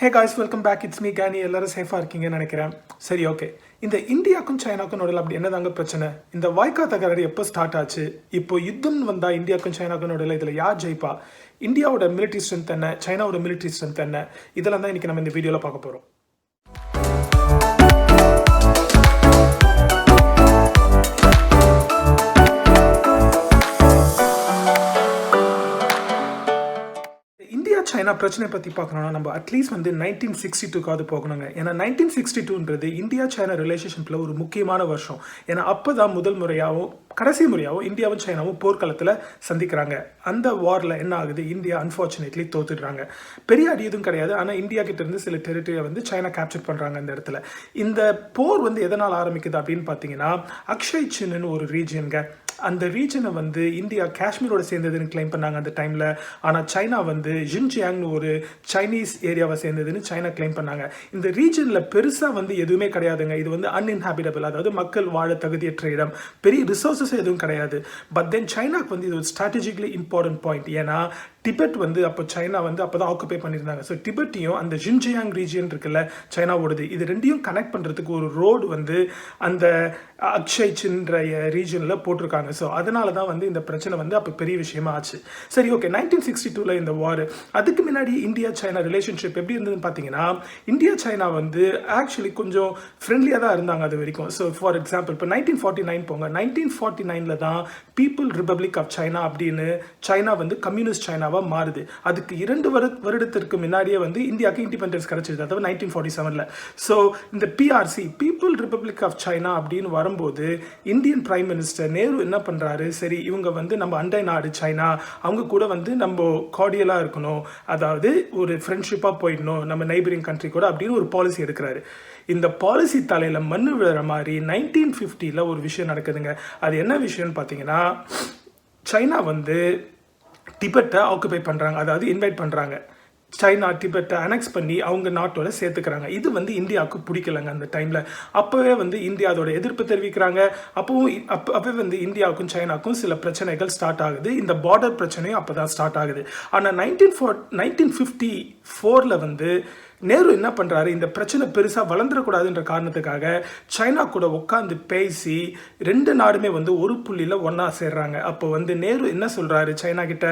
Hey guys, welcome back. It's me Kenny. எல்லாரும் சேஃபாக இருக்கீங்கன்னு நினைக்கிறேன். சரி, ஓகே. இந்த இந்தியாவுக்கும் சைனாக்கும் நடுவில் அப்படி என்னதாங்க பிரச்சனை? இந்த வாய்க்கா தகராறு எப்போ ஸ்டார்ட் ஆச்சு? இப்போ யுத்தம் வந்தால் இந்தியாவுக்கும் சைனாக்கும் நடுவில் இதில் யார் ஜெயிப்பா? இந்தியாவோட மிலிட்ரி ஸ்ட்ரென்த் என்ன, சைனாவோட மிலிட்ரி ஸ்ட்ரென்த் என்ன, இதெல்லாம் தான் இன்றைக்கி நம்ம இந்த வீடியோவில் பார்க்க போகிறோம். சைனா பிரச்சனை பற்றி பார்க்கணும்னா நம்ம அட்லீஸ்ட் 1962க்காவது போகணுங்க. ஏன்னா 1962ன்றது இந்தியா சைனா ரிலேஷன்ஷிப்பில் ஒரு முக்கியமான வருஷம். ஏன்னா அப்போ தான் முதல் முறையாகவும் கடைசி முறையாகவும் இந்தியாவும் சைனாவும் போர்க்களத்தில் சந்திக்கிறாங்க. அந்த வாரில் என்ன ஆகுது? இந்தியா அன்ஃபார்ச்சுனேட்லி தோத்துடுறாங்க. பெரிய அடி எதுவும் கிடையாது, ஆனால் இந்தியா கிட்டேருந்து சில டெரிட்டரியை சைனா கேப்சர் பண்ணுறாங்க. இந்த இடத்துல இந்த போர் எதனால் ஆரம்பிக்குது அப்படின்னு பார்த்தீங்கன்னா, அக்ஷய் சின்னு ஒரு ரீஜியனுங்க. அந்த ரீஜனை இந்தியா காஷ்மீரோட சேர்ந்ததுன்னு கிளைம் பண்ணாங்க அந்த டைமில். ஆனால் சைனா ஜின்ஜியாங்னு ஒரு சைனீஸ் ஏரியாவை சேர்ந்ததுன்னு சைனா கிளைம் பண்ணாங்க. இந்த ரீஜனில் பெருசாக எதுவுமே கிடையாதுங்க. இது அன்இன்ஹாபிட்டபிள், அதாவது மக்கள் வாழ தகுதியற்ற இடம். பெரிய ரிசோர்ஸஸ் எதுவும் கிடையாது. பட் தென் சைனாக்கு இது ஒரு ஸ்ட்ராட்டஜிக்கலி இம்பார்ட்டன்ட் பாயிண்ட். ஏன்னா டிபெட் அப்போ சைனா அப்போ தான் ஆக்குபை பண்ணியிருந்தாங்க. ஸோ டிபெட்டையும் அந்த ஜின்ஜியாங் ரீஜியன் இருக்குல்ல சைனாவோடது, இது ரெண்டையும் கனெக்ட் பண்ணுறதுக்கு ஒரு ரோடு அந்த அக்ஷய் சின்ற ரீஜனில் போட்டிருக்காங்க. ஸோ அதனால தான் இந்த பிரச்சனை அப்போ பெரிய விஷயமா ஆச்சு. சரி, ஓகே. 1962 இந்த வார். அதுக்கு முன்னாடி இந்தியா சைனா ரிலேஷன்ஷிப் எப்படி இருந்ததுன்னு பார்த்தீங்கன்னா, இந்தியா சைனா ஆக்சுவலி கொஞ்சம் ஃப்ரெண்ட்லியாக தான் இருந்தாங்க அது வரைக்கும். ஸோ ஃபார் எக்ஸாம்பிள் இப்போ 1949 போங்க. 1949 தான் பீப்புள் ரிப்பப்ளிக் ஆஃப் சைனா அப்படின்னு சைனா கம்யூனிஸ்ட் சைனா மாறுது. அதுக்கு 2 வருடத்திற்கு முன்னாடியே இந்தியாவுக்கு இண்டிபெண்டன்ஸ் கிடைச்சிருது, அதாவது 1947. ஸோ இந்த PRC, people republic of China அப்படின்னு வரும்போது இந்தியன் பிரைம் மினிஸ்டர் நேரு என்ன பண்றாரு? சரி, இவங்க நம்ம அண்டை நாடு சைனா, அவங்க கூட நம்ம கார்டியலா இருக்கணும், அதாவது ஒரு ஃப்ரெண்ட்ஷிப்பா போயிடணும் நம்ம நெய்பரிங் கண்ட்ரி கூட அப்படின்னு ஒரு பாலிசி எடுக்கிறாரு. இந்த பாலிசி தலையில மண்ணு விழுற மாதிரி 1950 ஒரு விஷயம் நடக்குதுங்க. அது என்ன விஷயம்னு பார்த்தீங்கன்னா, சைனா டிபெட்டை ஆக்குபை பண்ணுறாங்க, அதாவது இன்வைட் பண்ணுறாங்க. சைனா டிபெட்டை அனெக்ஸ் பண்ணி அவங்க நாட்டோட சேர்த்துக்கிறாங்க. இது இந்தியாவுக்கு பிடிக்கலங்க அந்த டைமில். அப்போவே இந்தியா அதோட எதிர்ப்பு தெரிவிக்கிறாங்க. அப்போவே இந்தியாவுக்கும் சைனாவுக்கும் சில பிரச்சனைகள் ஸ்டார்ட் ஆகுது. இந்த பார்டர் பிரச்சனையும் அப்போ தான் ஸ்டார்ட் ஆகுது. ஆனால் 1954 நேரு என்ன பண்ணுறாரு? இந்த பிரச்சனை பெருசாக வளர்ந்துடக்கூடாதுன்ற காரணத்துக்காக சைனா கூட உட்காந்து பேசி 2 நாடுமே ஒரு புள்ளியில் ஒன்றா சேர்றாங்க. அப்போ நேரு என்ன சொல்கிறாரு சைனா கிட்ட?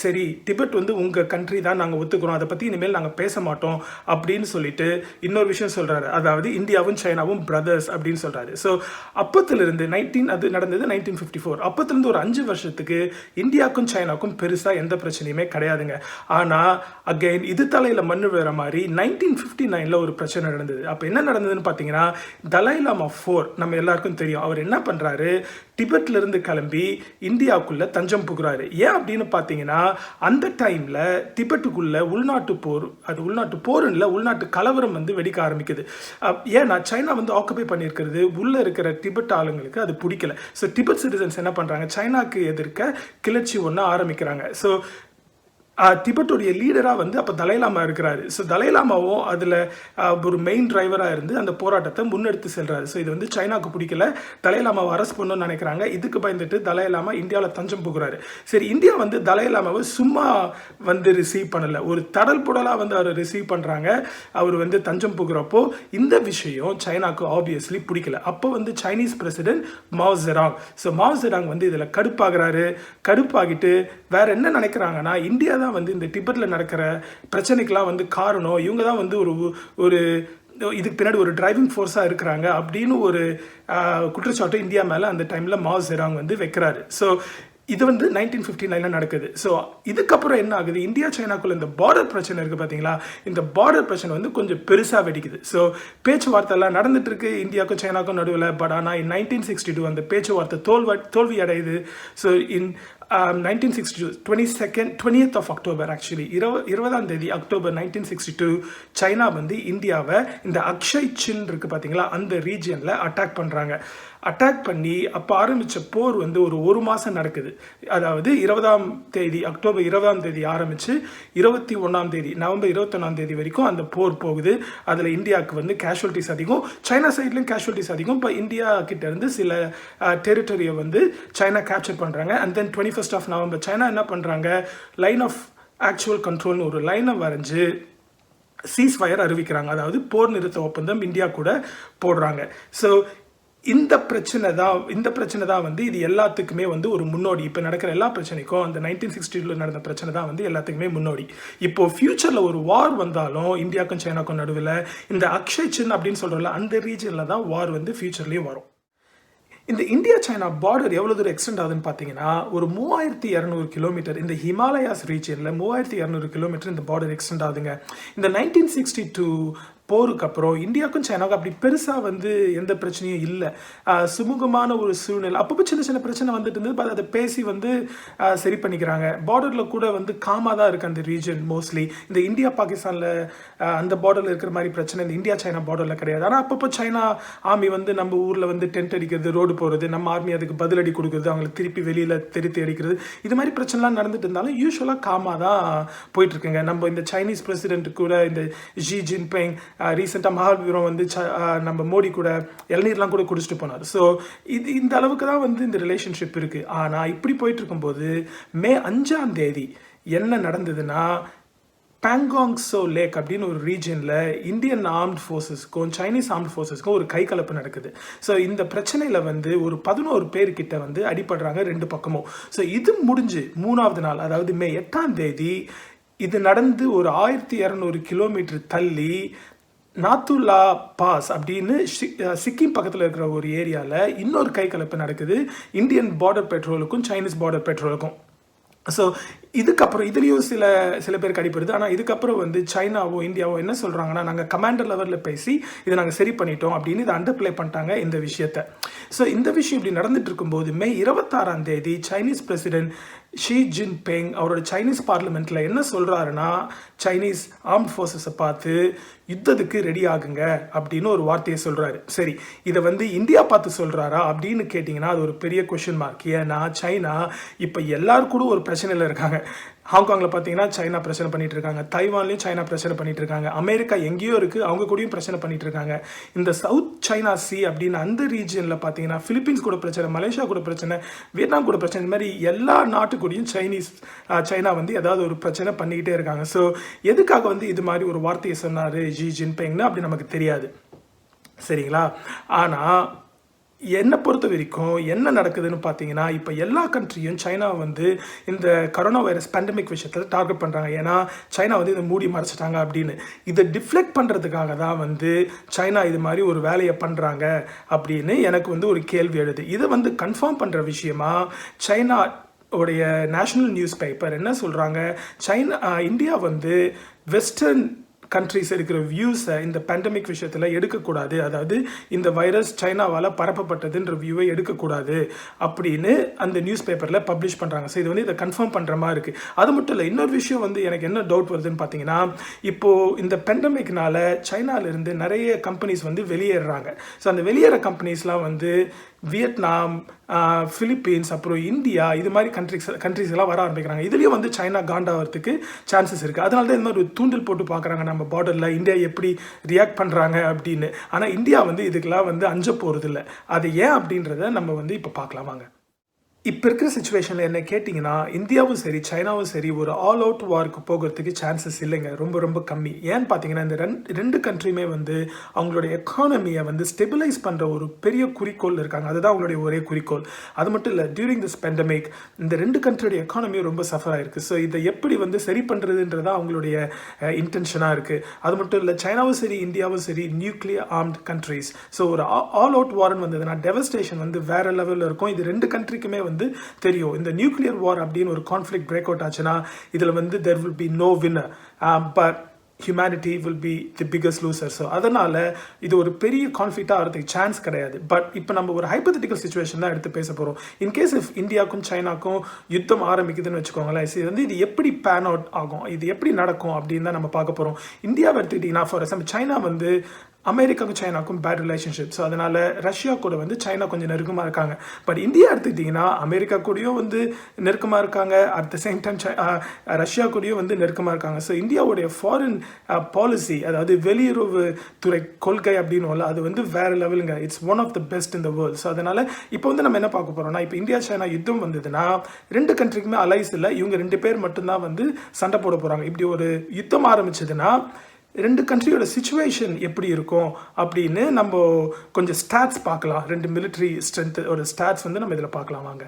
சரி, டிபெட் உங்கள் கண்ட்ரி தான், நாங்கள் ஒத்துக்கிறோம், அதை பற்றி இனிமேல் நாங்கள் பேச மாட்டோம் அப்படின்னு சொல்லிட்டு இன்னொரு விஷயம் சொல்கிறாரு. அதாவது இந்தியாவும் சைனாவும் பிரதர்ஸ் அப்படின்னு சொல்கிறாரு. ஸோ அப்பத்திலிருந்து அது நடந்தது 1954. அப்பத்திலிருந்து ஒரு 5 வருஷத்துக்கு இந்தியாவுக்கும் சைனாவுக்கும் பெருசாக எந்த பிரச்சனையுமே கிடையாதுங்க. ஆனால் அகைன் இது தலையில் மண்ணு வேற மாதிரி 1959 ஒரு பிரச்சனை நடந்தது. அப்போ என்ன நடந்ததுன்னு பார்த்தீங்கன்னா, தலாய்லாமா 4 நம்ம எல்லாருக்கும் தெரியும். அவர் என்ன பண்ணுறாரு? டிபெட்ல இருந்து கிளம்பி இந்தியாவுக்குள்ள தஞ்சம் புகுறாரு. ஏன் அப்படின்னு பார்த்தீங்கன்னா, அந்த டைமில் டிபெட்டுக்குள்ள உள்நாட்டு போர், அது உள்நாட்டு போர்னு இல்லை, உள்நாட்டு கலவரம் வெடிக்க ஆரம்பிக்குது. ஏன்னா சைனா ஆக்குபை பண்ணியிருக்கிறது உள்ள இருக்கிற டிபெட் ஆளுங்களுக்கு அது பிடிக்கல. ஸோ டிபெட் சிட்டிசன்ஸ் என்ன பண்ணுறாங்க? சைனாக்கு எதிர்க்க கிளர்ச்சி ஒன்று ஆரம்பிக்கிறாங்க. ஸோ டிபெட்டுடைய லீடராக அப்போ தலாய்லாமா இருக்கிறாரு. ஸோ தலாய்லாமாவும் அதில் ஒரு மெயின் டிரைவராக இருந்து அந்த போராட்டத்தை முன்னெடுத்து செல்றாரு. ஸோ இது சைனாவுக்கு பிடிக்கல. தலாய்லாமாவை அரெஸ்ட் பண்ணணும்னு நினைக்கிறாங்க. இதுக்கு பயந்துட்டு தலாய்லாமா இந்தியாவில் தஞ்சம் புகுறாரு. சரி, இந்தியா தலாய்லாமாவை சும்மா ரிசீவ் பண்ணலை, ஒரு தடல் புடலாக அவர் ரிசீவ் பண்ணுறாங்க. அவர் தஞ்சம் புகுறப்போ இந்த விஷயம் சைனாவுக்கு ஆப்வியஸ்லி பிடிக்கல. அப்போ சைனீஸ் பிரசிடென்ட் மாவோ ஜெடாங். ஸோ மாவோ ஜெடாங் இதில் கடுப்பாகிறாரு. கடுப்பாகிட்டு வேற என்ன நினைக்கிறாங்கன்னா, இந்தியா தான் இந்த டிபெட்ல நடக்கிற பிரச்சனைக்கெல்லாம் காரணம், இவங்க தான் ஒரு இதுக்கு பின்னாடி ஒரு டிரைவிங் ஃபோர்ஸாக இருக்கிறாங்க அப்படின்னு ஒரு குற்றச்சாட்டு இந்தியா மேலே அந்த டைமில் மாவோ ஜெடாங் வைக்கிறாரு. ஸோ இது 1959 நடக்குது. ஸோ இதுக்கப்புறம் என்ன ஆகுது? இந்தியா சைனாக்குள்ள இந்த பார்டர் பிரச்சனை இருக்குது பார்த்தீங்களா? இந்த பார்டர் பிரச்சனை கொஞ்சம் பெருசாக வெடிக்குது. ஸோ பேச்சுவார்த்தை எல்லாம் நடந்துட்டு இருக்கு இந்தியாவுக்கும் சைனாக்கும் நடுவில். பட் ஆனால் 1962 அந்த பேச்சுவார்த்தை தோல்வி அடையுது. So in 1962 20th of October, actually 20 October 1962 China இந்தியாவை இந்த அக்ஷய் சின் இருக்கு பார்த்தீங்களா, அந்த ரீஜியனில் அட்டாக் பண்ணுறாங்க. அட்டாக் பண்ணி அப்போ ஆரம்பித்த போர் ஒரு மாதம் நடக்குது. அதாவது அக்டோபர் 20 ஆரம்பித்து 21 நவம்பர் 21 வரைக்கும் அந்த போர் போகுது. அதில் இந்தியாவுக்கு கேஷுவலிட்டிஸ் அதிகம், சைனா சைட்லையும் கேஷுவலிட்டிஸ் அதிகம். இப்போ இந்தியா கிட்ட இருந்து சில டெரிட்டரியை சைனா கேப்சர் பண்ணுறாங்க. And then 21 of November China என்ன பண்ணுறாங்க? லைன் ஆஃப் ஆக்சுவல் கண்ட்ரோல்னு ஒரு லைனை வரைஞ்சு சீஸ்ஃபயர் அறிவிக்கிறாங்க, அதாவது போர் நிறுத்த ஒப்பந்தம் இந்தியா கூட போடுறாங்க. ஸோ இந்த பிரச்சனை தான் வந்து இது எல்லாத்துக்குமே வந்து ஒரு முன்னோடி. இப்போ நடக்கிற எல்லா பிரச்சனைக்கும் அந்த 1960 நடந்த பிரச்சனை தான் வந்து எல்லாத்துக்குமே முன்னோடி. இப்போ ஃபியூச்சரில் ஒரு வார் வந்தாலும் இந்தியாவுக்கும் சைனாக்கும் நடுவில் இந்த அக்ஷய் சின் அப்படின்னு சொல்கிறோம்ல, அந்த ரீஜனில் தான் வார் வந்து ஃபியூச்சர்லேயும் வரும். இந்த இந்தியா சைனா பார்டர் எவ்வளோ தூரம் எக்ஸ்டெண்ட் ஆகுதுன்னு பார்த்தீங்கன்னா ஒரு 3200 கிலோமீட்டர். இந்த ஹிமாலயாஸ் ரீஜனில் 3200 கிலோமீட்டர் இந்த பார்டர் எக்ஸ்டெண்ட் ஆகுதுங்க. இந்த 1962 போருக்கு அப்புறம் இந்தியாவுக்கும் சைனாவுக்கும் அப்படி பெருசாக வந்து எந்த பிரச்சனையும் இல்லை. சுமூகமான ஒரு சூழ்நிலை. அப்பப்போ சின்ன சின்ன பிரச்சனை வந்துட்டு இருந்தது, அதை பேசி வந்து சரி பண்ணிக்கிறாங்க. பார்டரில் கூட வந்து காமாக தான் இருக்குது அந்த ரீஜன் மோஸ்ட்லி. இந்த இந்தியா பாகிஸ்தானில் அந்த பார்டரில் இருக்கிற மாதிரி பிரச்சனை இந்த இந்தியா சைனா பார்டரில் கிடையாது. ஆனால் அப்பப்போ சைனா ஆர்மி வந்து நம்ம ஊரில் வந்து டென்ட் அடிக்கிறது, ரோடு போகிறது, நம்ம ஆர்மி அதுக்கு பதிலடி கொடுக்குறது, அவங்களை திருப்பி வெளியில் திருத்தி அடிக்கிறது, இது மாதிரி பிரச்சனைலாம் நடந்துட்டு இருந்தாலும் யூஸ்வலாக காமாக தான் போயிட்டுருக்குங்க. நம்ம இந்த சைனீஸ் பிரசிடென்ட் கூட இந்த ஷி ஜின்பிங் ரீசெண்டாக மகாபலிபுரம் வந்து நம்ம மோடி கூட இளநீர்லாம் கூட குடிச்சிட்டு போனார். ஸோ இந்த அளவுக்கு தான் வந்து இந்த ரிலேஷன்ஷிப் இருக்குது. ஆனால் இப்படி போயிட்டு இருக்கும்போது மே 5 என்ன நடந்ததுன்னா, பேங்காங் சோ லேக் அப்படின்னு ஒரு ரீஜனில் இந்தியன் ஆர்ம்ட் ஃபோர்ஸஸ்க்கும் சைனீஸ் ஆர்ம்ட் ஃபோர்ஸஸ்க்கும் ஒரு கைகலப்பு நடக்குது. ஸோ இந்த பிரச்சனையில் வந்து ஒரு 11 பேர்கிட்ட வந்து அடிபடுறாங்க ரெண்டு பக்கமும். ஸோ இது முடிஞ்சு 3வது நாள், அதாவது மே 8 இது நடந்து ஒரு 1200 கிலோமீட்டர் தள்ளி நாத்துலா பாஸ் அப்படின்னு சிக்கிம் பக்கத்தில் இருக்கிற ஒரு ஏரியாவில் இன்னொரு கைகலப்பு நடக்குது இந்தியன் பார்டர் பெட்ரோலுக்கும் சைனீஸ் பார்டர் பெட்ரோலுக்கும். ஸோ இதுக்கப்புறம் இதுலேயும் சில பேருக்கு அடிப்படுது. ஆனால் இதுக்கப்புறம் வந்து சைனாவோ இந்தியாவோ என்ன சொல்கிறாங்கன்னா, நாங்கள் கமாண்டர் லெவலில் பேசி இதை நாங்கள் சரி பண்ணிட்டோம் அப்படின்னு இதை அண்டர்பிளே பண்ணிட்டாங்க இந்த விஷயத்தை. ஸோ இந்த விஷயம் இப்படி நடந்துட்டு இருக்கும்போது மே 26 சைனீஸ் பிரசிடென்ட் ஷி ஜின்பிங் அவரோட சைனீஸ் பார்லிமெண்ட்டில் என்ன சொல்கிறாருன்னா, சைனீஸ் ஆர்ம்ட் ஃபோர்ஸஸை பார்த்து யுத்தத்துக்கு ரெடி ஆகுங்க அப்படின்னு ஒரு வார்த்தையை சொல்கிறாரு. சரி, இதை வந்து இந்தியா பார்த்து சொல்கிறாரா அப்படின்னு கேட்டிங்கன்னா அது ஒரு பெரிய கொஷின் மார்க். ஏன்னா சைனா இப்போ எல்லாரும் கூட ஒரு பிரச்சனையில் இருக்காங்க. ஹாங்காங்கில் பார்த்தீங்கன்னா சைனா பிரச்சனை பண்ணிட்டு இருக்காங்க, தைவான்லையும் சைனா பிரச்சனை பண்ணிட்டு இருக்காங்க, அமெரிக்கா எங்கேயோ இருக்குது அவங்க கூடயும் பிரச்சனை பண்ணிட்டு இருக்காங்க. இந்த சவுத் சைனா சி அப்படின்னு அந்த ரீஜனில் பார்த்தீங்கன்னா பிலிப்பீன்ஸ் கூட பிரச்சனை, மலேசியா கூட பிரச்சனை, வியட்நாம் கூட பிரச்சனை, இந்த மாதிரி எல்லா நாட்டுக்கூடையும் சைனா வந்து ஏதாவது ஒரு பிரச்சனை பண்ணிக்கிட்டே இருக்காங்க. ஸோ எதுக்காக வந்து இது மாதிரி ஒரு வார்த்தையை சொன்னார் ஷி ஜின்பிங்னு அப்படி நமக்கு தெரியாது, சரிங்களா? ஆனால் என்னை பொறுத்த வரைக்கும் என்ன நடக்குதுன்னு பார்த்தீங்கன்னா, இப்போ எல்லா கண்ட்ரியும் சைனா வந்து இந்த கரோனா வைரஸ் பேண்டமிக் விஷயத்தில் டார்கெட் பண்ணுறாங்க. ஏன்னா சைனா வந்து இதை மூடி மறைச்சிட்டாங்க அப்படின்னு. இதை டிஃப்ளெக்ட் பண்ணுறதுக்காக தான் வந்து சைனா இது மாதிரி ஒரு வேலையை பண்ணுறாங்க அப்படின்னு எனக்கு வந்து ஒரு கேள்வி எழுது. இதை வந்து கன்ஃபார்ம் பண்ணுற விஷயமா சைனா உடைய நேஷ்னல் நியூஸ் பேப்பர் என்ன சொல்கிறாங்க, இந்தியா வந்து வெஸ்டர்ன் கண்ட்ரிஸ் இருக்கிற வியூஸை இந்த பேண்டமிக் விஷயத்தில் எடுக்கக்கூடாது, அதாவது இந்த வைரஸ் சைனாவால் பரப்பப்பட்டதுன்ற வியூவை எடுக்கக்கூடாது அப்படின்னு அந்த நியூஸ் பேப்பரில் பப்ளிஷ் பண்ணுறாங்க. ஸோ இது வந்து இதை கன்ஃபார்ம் பண்ணுற மாதிரி இருக்குது. அது மட்டும் இல்லை, இன்னொரு விஷயம் வந்து எனக்கு என்ன டவுட் வருதுன்னு பார்த்தீங்கன்னா, இப்போது இந்த பேண்டமிக்னால சைனாவிலேருந்து நிறைய கம்பெனிஸ் வந்து வெளியேறாங்க. ஸோ அந்த வெளியேற கம்பெனிஸ்லாம் வந்து வியட்நாம், பிலிப்பீன்ஸ், அப்புறம் இந்தியா, இது மாதிரி கண்ட்ரிஸ் எல்லாம் வர ஆரம்பிக்கிறாங்க. இதுலேயும் வந்து சைனா காண்டாகிறதுக்கு சான்சஸ் இருக்குது. அதனால தான் இந்த மாதிரி ஒரு தூண்டில் போட்டு பார்க்குறாங்க நம்ம பார்டரில் இந்தியா எப்படி ரியாக்ட் பண்ணுறாங்க அப்படின்னு. ஆனால் இந்தியா வந்து இதுக்கெல்லாம் வந்து அஞ்ச போகிறது இல்லை. அது ஏன் அப்படின்றத நம்ம வந்து இப்போ பார்க்கலாம் வாங்க. இப்போ இருக்கிற சுச்சுவேஷனில் என்ன கேட்டிங்கன்னா, இந்தியாவும் சரி சைனாவும் சரி ஒரு ஆல் அவுட் வார்க்கு போகிறதுக்கு சான்சஸ் இல்லைங்க, ரொம்ப ரொம்ப கம்மி. ஏன்னு பார்த்தீங்கன்னா இந்த ரெண்டு கண்ட்ரியுமே வந்து அவங்களுடைய எக்கானமியை வந்து ஸ்டெபிலைஸ் பண்ணுற ஒரு பெரிய குறிக்கோள் இருக்காங்க. அதுதான் அவங்களுடைய ஒரே குறிக்கோள். அது மட்டும் இல்லை, டியூரிங் திஸ் பேண்டமிக் இந்த ரெண்டு கண்ட்ரியோடைய எக்கானமியும் ரொம்ப சஃபர் ஆகிருக்கு. ஸோ இதை எப்படி வந்து சரி பண்ணுறதுன்றது அவங்களுடைய இன்டென்ஷனாக இருக்குது. அது மட்டும் இல்லை, சைனாவும் சரி இந்தியாவும் சரி நியூக்ளியர் ஆர்ம்ட் கண்ட்ரிஸ். ஸோ ஒரு ஆல் அவுட் வார்னு வந்ததுன்னா டெவஸ்டேஷன் வந்து வேறு லெவலில் இருக்கும். இது ரெண்டு கண்ட்ரிக்குமே வந்து தெரியும். இந்த நியூக்ளியர் வார் அப்படின்னு ஒரு கான்ஃப்ளிக்ட் பிரேக் அவுட் ஆச்சுன்னா இதில் வந்து there will be no winner, but humanity will be the biggest loser. So அதனால் இது ஒரு பெரிய கான்ஃப்ளிக்டாக ஆகிறதுக்கு சான்ஸ் கிடையாது. பட் இப்போ நம்ம ஒரு ஹைப்போதெட்டிக்கல் சுச்சுவேஷன் தான் எடுத்து பேச போகிறோம். இன்கேஸ் இஃப் இந்தியாவுக்கும் சைனாக்கும் யுத்தம் ஆரம்பிக்குதுன்னு வச்சுக்கோங்களேன், இது எப்படி பேன் அவுட் ஆகும், இது எப்படி நடக்கும் அப்படின்னு தான் நம்ம பார்க்க போகிறோம். இந்தியாவை எடுத்துக்கிட்டிங்கன்னா ஃபார் எக்ஸாம்பிள் சைனா வந்து அமெரிக்காவுக்கும் சைனாக்கும் பேட் ரிலேஷன்ஷிப். ஸோ அதனால் ரஷ்யா கூட வந்து சைனா கொஞ்சம் நெருக்கமாக இருக்காங்க. பட் இந்தியா எடுத்துக்கிட்டிங்கன்னா அமெரிக்கா கூடயும் வந்து நெருக்கமாக இருக்காங்க, at the same time Russia கூடயும் வந்து நெருக்கமாக இருக்காங்க. ஸோ இந்தியாவுடைய ஃபாரின் பாலிசி, அதாவது வெளியுறவு துறை கொள்கை அப்படின்னு அது வந்து வேறு லெவலுங்க. It's one of the best in the world. So அதனால் இப்போ வந்து நம்ம என்ன பார்க்க போகிறோம்னா, இப்போ இந்தியா சைனா யுத்தம் வந்ததுன்னா ரெண்டு கண்ட்ரிக்குமே அலைஸ் இல்லை, இவங்க ரெண்டு பேர் மட்டும்தான் வந்து சண்டை போட போகிறாங்க. இப்படி ஒரு யுத்தம் ஆரம்பிச்சதுன்னா ரெண்டு கண்ட்ரியோட சுச்சுவேஷன் எப்படி இருக்கும் அப்படின்னு நம்ம கொஞ்சம் ஸ்டாட்ஸ் பார்க்கலாம். ரெண்டு மிலிட்ரி ஸ்ட்ரென்த்தோட ஸ்டாட்ஸ் வந்து நம்ம இதில் பார்க்கலாம் வாங்க.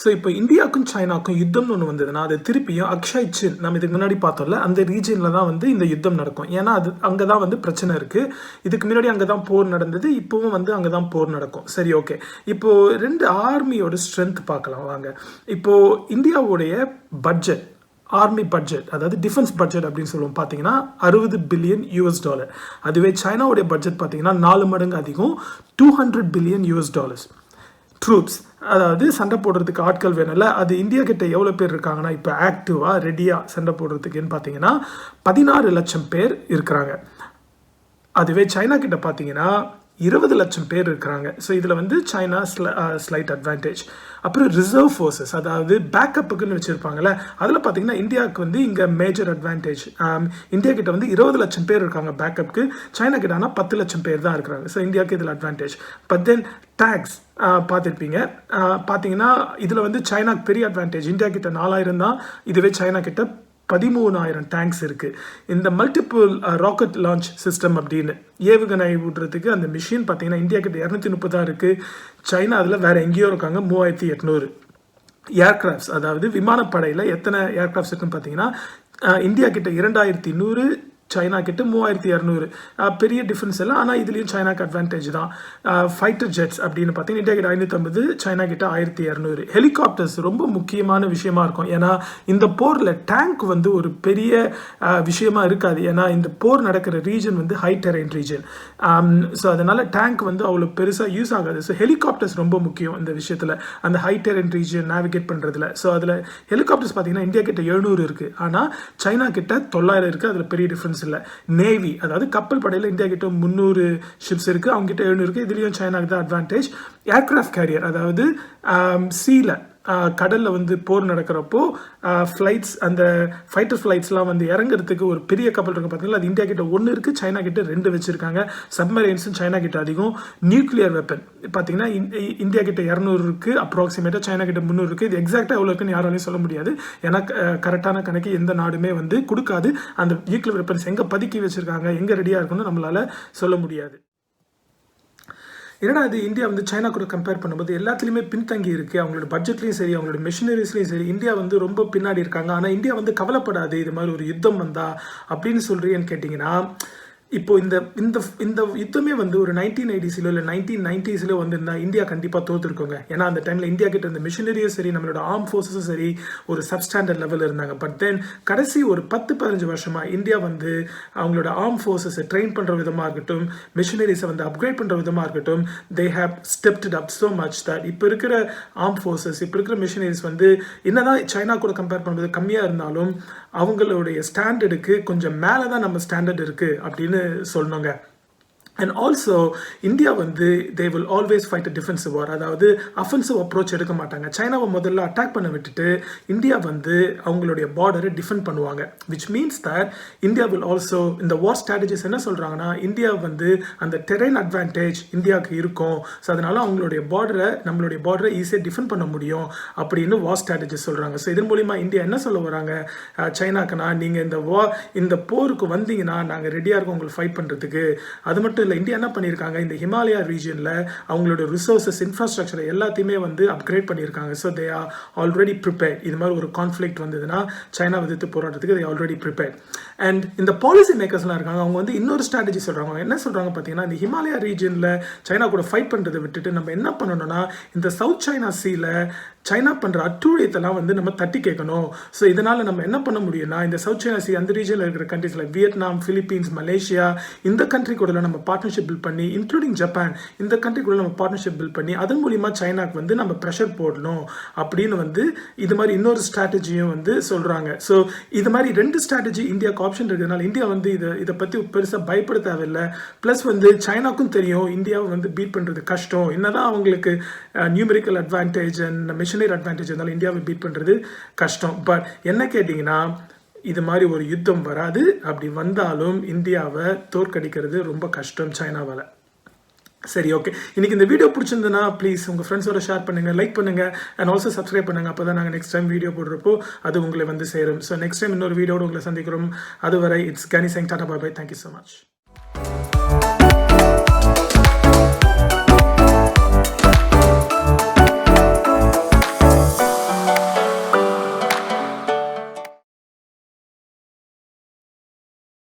ஸோ இப்போ இந்தியாவுக்கும் சைனாக்கும் யுத்தம்னு ஒன்று வந்ததுன்னா அது திருப்பியும் அக்ஷய் சின் நம்ம இதுக்கு முன்னாடி பார்த்தோம்ல அந்த ரீஜனில் தான் வந்து இந்த யுத்தம் நடக்கும். ஏன்னா அது அங்கே தான் வந்து பிரச்சனை இருக்குது. இதுக்கு முன்னாடி அங்கே தான் போர் நடந்தது, இப்போவும் வந்து அங்கே தான் போர் நடக்கும். சரி, ஓகே. இப்போது ரெண்டு ஆர்மியோட ஸ்ட்ரென்த் பார்க்கலாம் வாங்க. இப்போது இந்தியாவுடைய பட்ஜெட், ஆர்மி பட்ஜெட், அதாவது டிஃபென்ஸ் பட்ஜெட் அப்படின்னு சொல்லுவோம் பார்த்தீங்கன்னா $60 பில்லியன். அதுவே சைனாவுடைய பட்ஜெட் பார்த்தீங்கன்னா 4 மடங்கு அதிகம், $200 பில்லியன். ட்ரூப்ஸ், அதாவது சண்டை போடுறதுக்கு ஆட்கள் வேணும்ல, அது இந்தியா கிட்ட எவ்வளோ பேர் இருக்காங்கன்னா இப்போ ஆக்டிவாக ரெடியாக சண்டை போடுறதுக்குன்னு பார்த்தீங்கன்னா 16 லட்சம் பேர் இருக்கிறாங்க. அதுவே சைனா கிட்ட பார்த்தீங்கன்னா 20 லட்சம் பேர் இருக்கிறாங்க. ஸோ இதில் வந்து சைனா ஸ்லைட் அட்வான்டேஜ். அப்புறம் ரிசர்வ் ஃபோர்ஸஸ், அதாவது பேக்கப்புக்குன்னு வச்சுருப்பாங்கள்ல, அதில் பார்த்தீங்கன்னா இந்தியாவுக்கு வந்து இங்கே மேஜர் அட்வான்டேஜ். இந்தியா கிட்ட வந்து 20 லட்சம் பேர் இருக்காங்க பேக்கப்புக்கு, சைனா கிட்ட ஆனால் 10 லட்சம் பேர் தான் இருக்கிறாங்க. ஸோ இந்தியாவுக்கு இதில் அட்வான்டேஜ். பட் தென் டேக்ஸ் பார்த்துருப்பீங்க. பார்த்தீங்கன்னா இதில் வந்து சைனாக்கு பெரிய அட்வான்டேஜ். இந்தியா கிட்ட 4000 தான், இதுவே சைனா கிட்ட 13,000 டேங்க்ஸ் இருக்குது. இந்த மல்டிபிள் ராக்கெட் லான்ச் சிஸ்டம் அப்படின்னு ஏவுகணை விடுறதுக்கு அந்த மிஷின் பார்த்தீங்கன்னா இந்தியா கிட்ட 230 தான் இருக்குது. சைனா அதில் வேறு எங்கேயோ இருக்காங்க 3800. ஏர்கிராஃப்ட்ஸ், அதாவது விமானப்படையில் எத்தனை ஏர்கிராஃப்ட்ஸ் இருக்குன்னு பார்த்தீங்கன்னா இந்தியா கிட்ட 2100, சைனா கிட்ட 3200. பெரிய டிஃப்ரென்ஸ் இல்லை, ஆனால் இதுலேயும் சைனாக்கு அட்வான்டேஜ் தான். ஃபைட்டர் ஜெட்ஸ் அப்படின்னு பார்த்தீங்கன்னா இந்தியா கிட்ட 550, சைனா கிட்ட 1200. ஹெலிகாப்டர்ஸ் ரொம்ப முக்கியமான விஷயமா இருக்கும். ஏன்னா இந்த போரில் டேங்க் வந்து ஒரு பெரிய விஷயமா இருக்காது. ஏன்னா இந்த போர் நடக்கிற ரீஜன் வந்து ஹை டெரைன் ரீஜன். ஸோ அதனால் டேங்க் வந்து அவ்வளோ பெருசாக யூஸ் ஆகாது. ஸோ ஹெலிகாப்டர்ஸ் ரொம்ப முக்கியம் இந்த விஷயத்தில், அந்த ஹை டெரைன் ரீஜன் நேவிகேட் பண்ணுறதுல. ஸோ அதில் ஹெலிகாப்டர்ஸ் பார்த்தீங்கன்னா இந்தியா கிட்ட 700 இருக்குது, ஆனால் சைனா கிட்ட 900 இருக்குது. அதில் பெரிய டிஃப்ரென்ஸ் இல்லை. நேவி, அதாவது கப்பல் படையில் இந்தியா கிட்ட 300 ஷிப்ஸ் இருக்குது, அவங்க கிட்ட 700 இருக்குது. இதுலேயும் சைனாக்கு தான் அட்வான்டேஜ். ஏர்கிராஃப்ட் கேரியர், அதாவது சீல கடலில் வந்து போர் நடக்கிறப்போ ஃப்ளைட்ஸ், அந்த ஃபைட்டர் ஃப்ளைட்ஸ்லாம் வந்து இறங்குறதுக்கு ஒரு பெரிய கப்பல் இருக்குது பார்த்தீங்களா, அது இந்தியா கிட்ட 1 இருக்குது, சைனா கிட்ட 2 வச்சுருக்காங்க. சப்மரைன்ஸும் சைனா கிட்ட அதிகம். நியூக்ளியர் வெப்பன் பார்த்தீங்கன்னா இந்தியா கிட்ட 200 இருக்குது அப்ராக்சிமேட்டாக, சைனா கிட்ட 300 இருக்குது. இது எக்ஸாக்டாக எவ்வளோ இருக்குன்னு யாராலையும் சொல்ல முடியாது. ஏன்னா கரெக்டான கணக்கு எந்த நாடுமே வந்து கொடுக்காது. அந்த நியூக்ளியர் வெப்பன்ஸ் எங்கே பதுக்கி வச்சுருக்காங்க, எங்கே ரெடியாக இருக்குன்னு நம்மளால் சொல்ல முடியாது. ஏன்னா அது இந்தியா வந்து சைனா கூட கம்பேர் பண்ணும்போது எல்லாத்துலேயுமே பின்தங்கி இருக்குது. அவங்களோட பட்ஜெட்லேயும் சரி, அவங்களோட மிஷினரிஸ்லேயும் சரி, இந்தியா வந்து ரொம்ப பின்னாடி இருக்காங்க. ஆனால் இந்தியா வந்து கவலைப்படாது இது மாதிரி ஒரு யுத்தம் வந்தா அப்படின்னு சொல்கிறீங்கன்னு கேட்டிங்கன்னா, இப்போ இந்த இந்த இந்த யுத்தமே வந்து ஒரு 1980s இல்லை 1990s வந்திருந்தா இந்தியா கண்டிப்பாக தோற்றுருக்கோங்க. ஏன்னா அந்த டைமில் இந்தியா கிட்ட இந்த மிஷினரியும் சரி, நம்மளோட ஆர்ம் ஃபோர்ஸஸும் சரி ஒரு சப்ஸ்டாண்டர்ட் லெவலில் இருந்தாங்க. பட் தென் கடைசி ஒரு 10-15 வருஷமாக இந்தியா வந்து அவங்களோட ஆர்ம் ஃபோர்ஸஸை ட்ரெயின் பண்ணுற விதமாக இருக்கட்டும், மிஷினரிஸை வந்து அப்கிரேட் பண்ணுற விதமாக இருக்கட்டும், they have stepped up so much that இப்போ இருக்கிற ஆர்ம் ஃபோர்ஸஸ், இப்போ இருக்கிற மிஷினரிஸ் வந்து என்னதான் சைனா கூட கம்பேர் பண்ணுறது கம்மியாக இருந்தாலும் அவங்களுடைய ஸ்டாண்டர்டுக்கு கொஞ்சம் மேலே தான் நம்ம ஸ்டாண்டர்ட் இருக்குது அப்படின்னு சொல்லணுங்க. அண்ட் ஆல்சோ இந்தியா வந்து they will always fight a defensive war, அதாவது அஃபென்சிவ் அப்ரோச் எடுக்க மாட்டாங்க. சைனாவை முதல்ல அட்டாக் பண்ண விட்டுட்டு இந்தியா வந்து அவங்களுடைய பார்டரை டிஃபெண்ட் பண்ணுவாங்க. Which means that India will also, இந்த வார் ஸ்ட்ராட்டஜிஸ் என்ன சொல்கிறாங்கன்னா, இந்தியா வந்து அந்த டெரைன் அட்வான்டேஜ் இந்தியாவுக்கு இருக்கும். ஸோ அதனால் அவங்களுடைய நம்மளுடைய பார்டரை ஈஸியாக டிஃபெண்ட் பண்ண முடியும் அப்படின்னு வார் ஸ்ட்ராட்டஜிஸ் சொல்கிறாங்க. ஸோ இதன் மூலிமா இந்தியா என்ன சொல்ல வராங்க சைனாக்குன்னா, நீங்கள் இந்த போருக்கு வந்தீங்கன்னா நாங்கள் ரெடியாக இருக்கோம் உங்களுக்கு ஃபைட் பண்ணுறதுக்கு. அது மட்டும் இல்லை, இந்தியா என்ன பண்ணியிருக்காங்க, இந்த ஹிமாலயா ரீஜனில் அவங்களோட ரிசோர்ஸஸ், இன்ஃப்ராஸ்ட்ரக்சர் எல்லாத்தையுமே வந்து அப்கிரேட் பண்ணியிருக்காங்க. So they are already prepared. இது மாதிரி ஒரு கான்ஃப்ளிக்ட் வந்ததுன்னா சைனா எதிர்த்து போராட்டத்துக்கு தே ஆல்ரெடி ப்ரிப்பேர்ட். அண்ட் இந்த பாலிசி மேக்கர்ஸ்லாம் இருக்காங்க, அவங்க வந்து இன்னொரு ஸ்ட்ராட்டஜி சொல்கிறாங்க. என்ன சொல்கிறாங்க பார்த்தீங்கன்னா, இந்த ஹிமாலயா ரீஜனில் சைனா கூட ஃபைட் பண்ணுறதை விட்டுட்டு நம்ம என்ன பண்ணணும்னா, இந்த சவுத் சைனா சீல சைனா பண்ணுற அட்டூழியத்தெல்லாம் வந்து நம்ம தட்டி கேட்கணும். ஸோ இதனால் நம்ம என்ன பண்ண முடியும்னா, இந்த சவுத் சைனா சி அந்த ரீஜனில் இருக்கிற கண்ட்ரிஸில் வியட்நாம், பிலிப்பீன்ஸ், மலேசியா, இந்த கண்ட்ரி கூட நம்ம பார்ட்னர்ஷிப் பில்ட் பண்ணி, இன்க்ளூடிங் ஜப்பான், இந்த கண்ட்ரி கூட நம்ம பார்ட்னர்ஷிப் பில்ட் பண்ணி அதன் மூலிமா சைனாக்கு வந்து நம்ம ப்ரெஷர் போடணும் அப்படின்னு வந்து இது மாதிரி இன்னொரு ஸ்ட்ராட்டஜியும் வந்து சொல்கிறாங்க. ஸோ இது மாதிரி 2 ஸ்ட்ராட்டஜி இந்தியாவுக்கு ஆப்ஷன் இருக்கிறதுனால இந்தியா வந்து இதை பற்றி பெருசாக பயப்பட தேவையில்லை. ப்ளஸ் வந்து சைனாக்கும் தெரியும் இந்தியாவை வந்து பீட் பண்ணுறது கஷ்டம். என்னதான் அவங்களுக்கு numerical advantage and missionary advantage இருந்தாலும் இந்தியாவை பீட் பண்ணுறது கஷ்டம். பட் என்ன கேட்டிங்கன்னா, இது மாதிரி ஒரு யுத்தம் வராது. அப்படி வந்தாலும் இந்தியாவை தோற்கடிக்கிறது ரொம்ப கஷ்டம் சைனாவால். சரி, ஓகே. இன்னைக்கு இந்த வீடியோ பிடிச்சிருந்ததுன்னா ப்ளீஸ் உங்கள் ஃப்ரெண்ட்ஸோட ஷேர் பண்ணுங்கள், லைக் பண்ணுங்கள் அண்ட் ஆல்சோ சப்ஸ்கிரைப் பண்ணுங்கள். அப்போ தான் நாங்கள் நெக்ஸ்ட் டைம் வீடியோ போடுறப்போ அது உங்களை வந்து சேரும். ஸோ நெக்ஸ்ட் டைம் இன்னொரு வீடியோடு உங்களை சந்திக்கிறோம். அதுவரை it's Kani saying tata bye bye. Thank you so much.